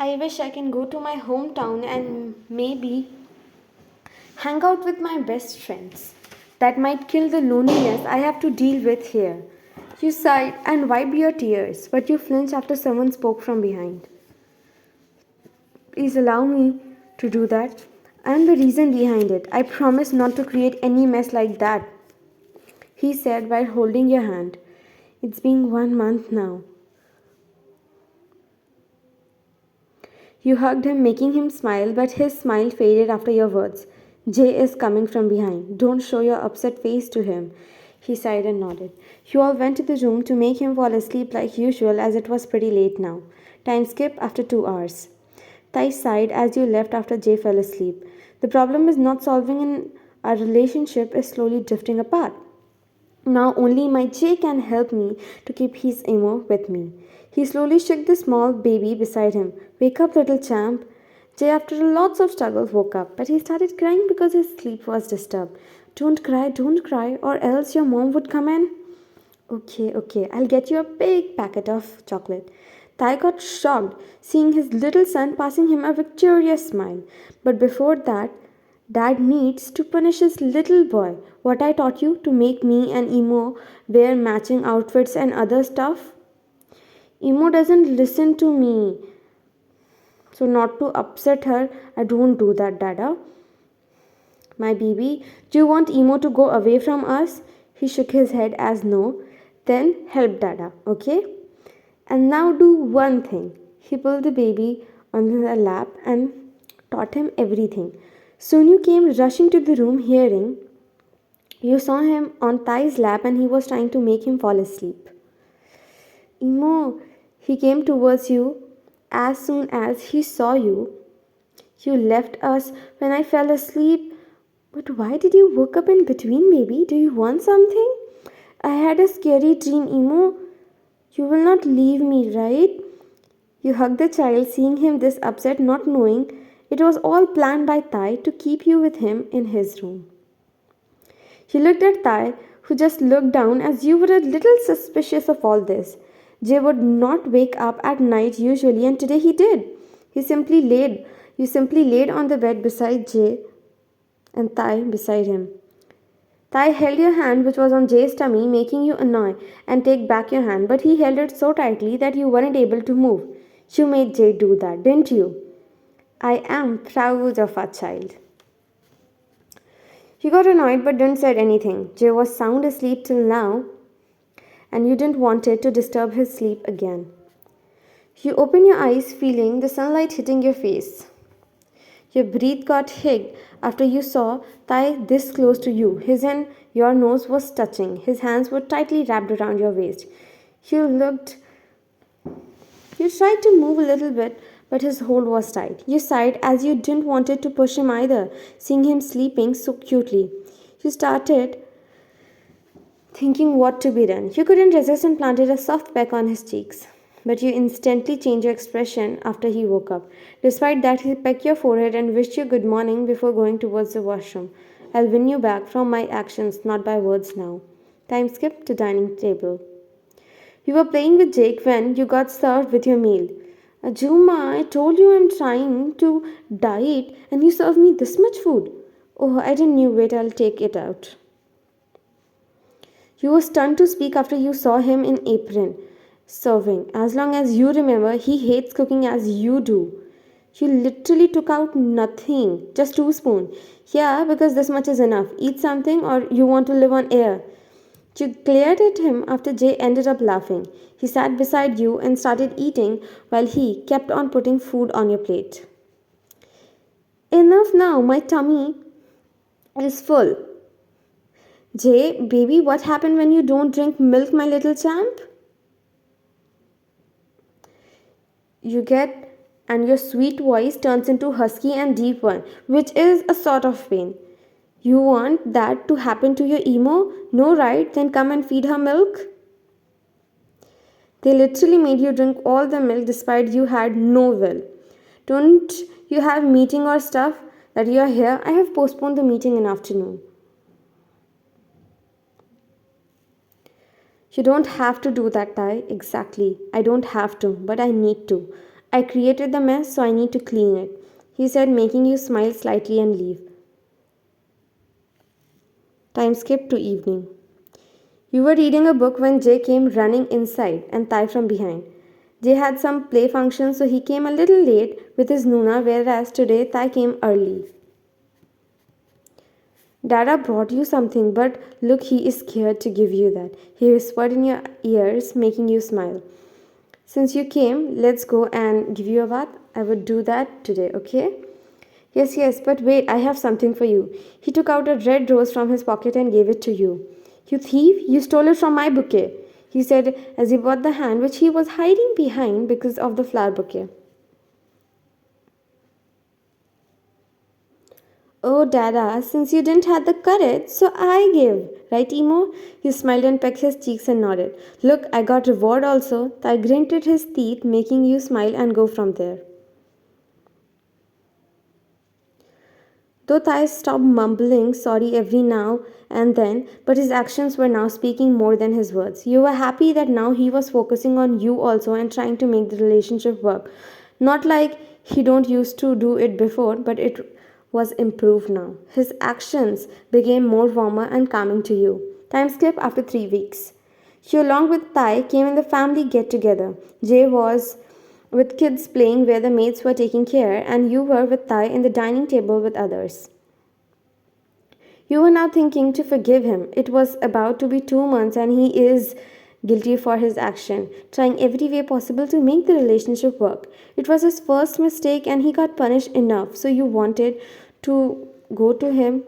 I wish I can go to my hometown and maybe hang out with my best friends. That might kill the loneliness I have to deal with here. You sighed and wiped your tears, but you flinched after someone spoke from behind. Please allow me to do that. I am the reason behind it. I promise not to create any mess like that, he said while holding your hand. It's been 1 month now. You hugged him, making him smile, but his smile faded after your words. Jay is coming from behind. Don't show your upset face to him. He sighed and nodded. You all went to the room to make him fall asleep like usual, as it was pretty late now. Time skip after 2 hours. Thai sighed as you left after Jay fell asleep. The problem is not solving and our relationship is slowly drifting apart. Now only my Jay can help me to keep his emo with me. He slowly shook the small baby beside him. Wake up, little champ. Jay, after lots of struggles, woke up, but he started crying because his sleep was disturbed. Don't cry, or else your mom would come in. Okay, I'll get you a big packet of chocolate. Tai got shocked, seeing his little son passing him a victorious smile. But before that, Dad needs to punish his little boy. What I taught you to make me and Emo wear matching outfits and other stuff? Emo doesn't listen to me. So, not to upset her, I don't do that, Dada. My baby, do you want Emo to go away from us? He shook his head as no. Then help Dada, okay? And now do one thing. He pulled the baby on her lap and taught him everything. Soon you came rushing to the room hearing. You saw him on Thai's lap and he was trying to make him fall asleep. Emo, he came towards you as soon as he saw you. You left us when I fell asleep. But why did you wake up in between, baby? Do you want something? I had a scary dream, Emo. You will not leave me, right? You hugged the child, seeing him this upset, not knowing it was all planned by Thai to keep you with him in his room. You looked at Thai, who just looked down as you were a little suspicious of all this. Jay would not wake up at night usually, and today he did. You simply laid on the bed beside Jay and Thai beside him. Thai held your hand, which was on Jay's tummy, making you annoy and take back your hand, but he held it so tightly that you weren't able to move. You made Jay do that, didn't you? I am proud of our child. You got annoyed but didn't say anything. Jay was sound asleep till now, and you didn't want it to disturb his sleep again. You opened your eyes, feeling the sunlight hitting your face. Your breath got hicced after you saw Thai this close to you. His and your nose was touching. His hands were tightly wrapped around your waist. You looked. You tried to move a little bit, but his hold was tight. You sighed as you didn't want it to push him either, seeing him sleeping so cutely. You started thinking what to be done. You couldn't resist and planted a soft peck on his cheeks. But you instantly changed your expression after he woke up. Despite that, he pecked your forehead and wished you good morning before going towards the washroom. I'll win you back from my actions, not by words now. Time skip to dining table. You were playing with Jake when you got served with your meal. Ajuma, I told you I'm trying to diet and you serve me this much food. Oh, I didn't know. Wait, I'll take it out. You were stunned to speak after you saw him in apron, serving. As long as you remember, he hates cooking as you do. You literally took out nothing, just 2 spoons. Yeah, because this much is enough. Eat something or you want to live on air. You glared at him after Jay ended up laughing. He sat beside you and started eating while he kept on putting food on your plate. Enough now, my tummy is full. Jay, baby, what happened when you don't drink milk, my little champ? You get, and your sweet voice turns into husky and deep one, which is a sort of pain. You want that to happen to your emo? No, right? Then come and feed her milk. They literally made you drink all the milk despite you had no will. Don't you have meeting or stuff that you are here? I have postponed the meeting in afternoon. You don't have to do that, Ty. Exactly. I don't have to, but I need to. I created the mess, so I need to clean it, he said, making you smile slightly and leave. Time skip to evening. You were reading a book when Jay came running inside and Thai from behind. Jay had some play function, so he came a little late with his Nuna, whereas today Thai came early. Dada brought you something, but look, he is scared to give you that. He whispered in your ears, making you smile. Since you came, let's go and give you a bath. I would do that today, okay? Yes, yes, but wait, I have something for you. He took out a red rose from his pocket and gave it to you. You thief, you stole it from my bouquet, he said as he brought the hand which he was hiding behind because of the flower bouquet. Oh, Dada, since you didn't have the courage, so I give. Right, Emo? He smiled and pecked his cheeks and nodded. Look, I got reward also. Thai gritted his teeth, making you smile and go from there. Though Thai stopped mumbling sorry every now and then, but his actions were now speaking more than his words. You were happy that now he was focusing on you also and trying to make the relationship work. Not like he don't used to do it before, but it was improved now. His actions became more warmer and calming to you. Time skip after 3 weeks. You along with Thai came in the family get together. Jay was with kids playing where the maids were taking care, and you were with Thai in the dining table with others. You were now thinking to forgive him. It was about to be 2 months, and he is guilty for his action, trying every way possible to make the relationship work. It was his first mistake, and he got punished enough, so you wanted to go to him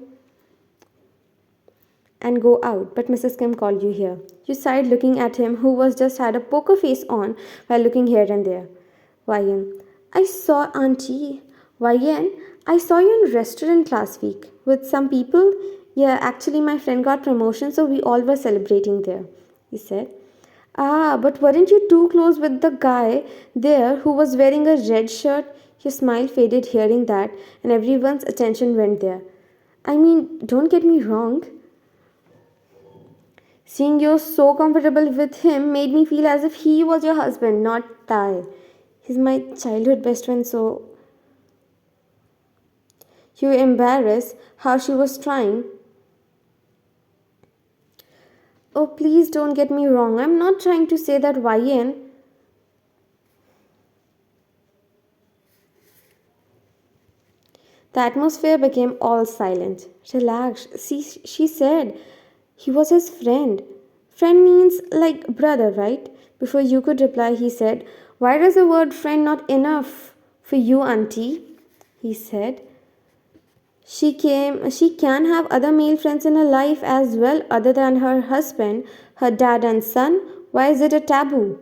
and go out, but Mrs. Kim called you here. You sighed looking at him, who was just had a poker face on while looking here and there. Ryan, I saw Auntie. Ryan, I saw you in restaurant last week with some people. Yeah, actually my friend got promotion, so we all were celebrating there, he said. Ah, but weren't you too close with the guy there who was wearing a red shirt? Your smile faded hearing that, and everyone's attention went there. I mean, don't get me wrong. Seeing you so comfortable with him made me feel as if he was your husband, not Thai. He's my childhood best friend, so. You were embarrassed how she was trying. Oh, please don't get me wrong. I'm not trying to say that YN. The atmosphere became all silent. Relax. See, she said he was his friend. Friend means like brother, right? Before you could reply, he said, why does the word friend not enough for you, Auntie? He said. She can have other male friends in her life as well other than her husband, her dad and son. Why is it a taboo?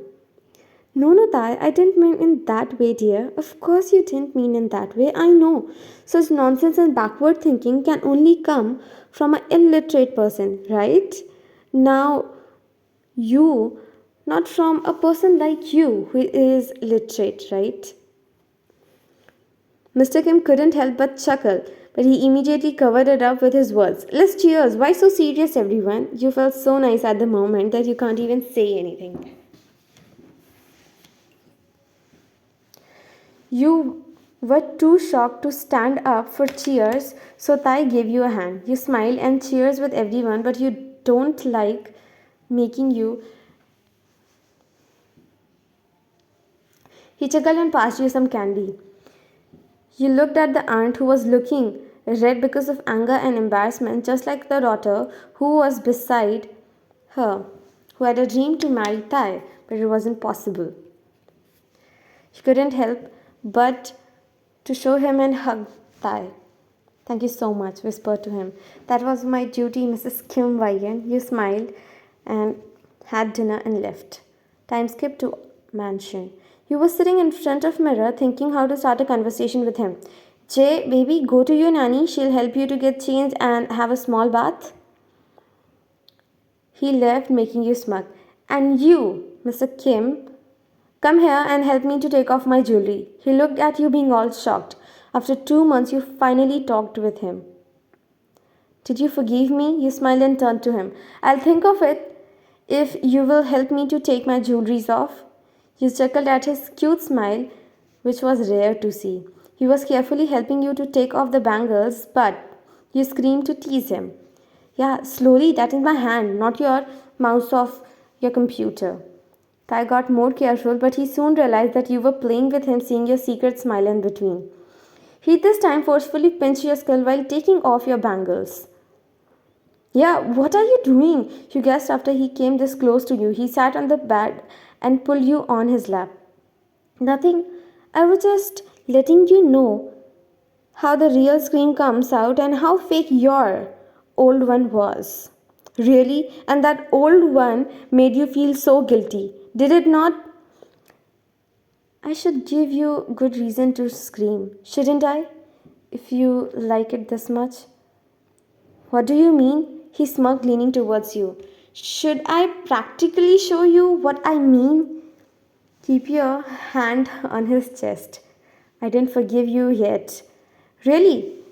No, no, Thai, I didn't mean in that way, dear. Of course you didn't mean in that way, I know. Such nonsense and backward thinking can only come from an illiterate person, right? Now, you, not from a person like you who is literate, right? Mr. Kim couldn't help but chuckle, but he immediately covered it up with his words. Let's cheers. Why so serious, everyone? You felt so nice at the moment that you can't even say anything. You were too shocked to stand up for cheers, so Thai gave you a hand. You smiled and cheers with everyone, but you don't like making you. He chuckled and passed you some candy. You looked at the aunt who was looking red because of anger and embarrassment, just like the daughter who was beside her, who had a dream to marry Thai, but it wasn't possible. She couldn't help but to show him and hug Thai. Thank you so much, whispered to him. That was my duty, Mrs. Kim Wayan. You smiled and had dinner and left. Time skipped to mansion. You were sitting in front of mirror thinking how to start a conversation with him. Jay, baby, go to your nanny. She'll help you to get changed and have a small bath. He left, making you smug. And you, Mr. Kim, come here and help me to take off my jewelry. He looked at you being all shocked. After 2 months, you finally talked with him. Did you forgive me? You smiled and turned to him. I'll think of it if you will help me to take my jewelries off. You chuckled at his cute smile, which was rare to see. He was carefully helping you to take off the bangles, but you screamed to tease him. Yeah, slowly, that is my hand, not your mouse of your computer. Kai got more careful, but he soon realized that you were playing with him, seeing your secret smile in between. He this time forcefully pinched your skull while taking off your bangles. Yeah, what are you doing? You gasped after he came this close to you. He sat on the bed and pulled you on his lap. Nothing. I was just letting you know how the real scream comes out and how fake your old one was. Really? And that old one made you feel so guilty. Did it not? I should give you good reason to scream, shouldn't I? If you like it this much. What do you mean? He smirked, leaning towards you. Should I practically show you what I mean? Keep your hand on his chest. I didn't forgive you yet. Really?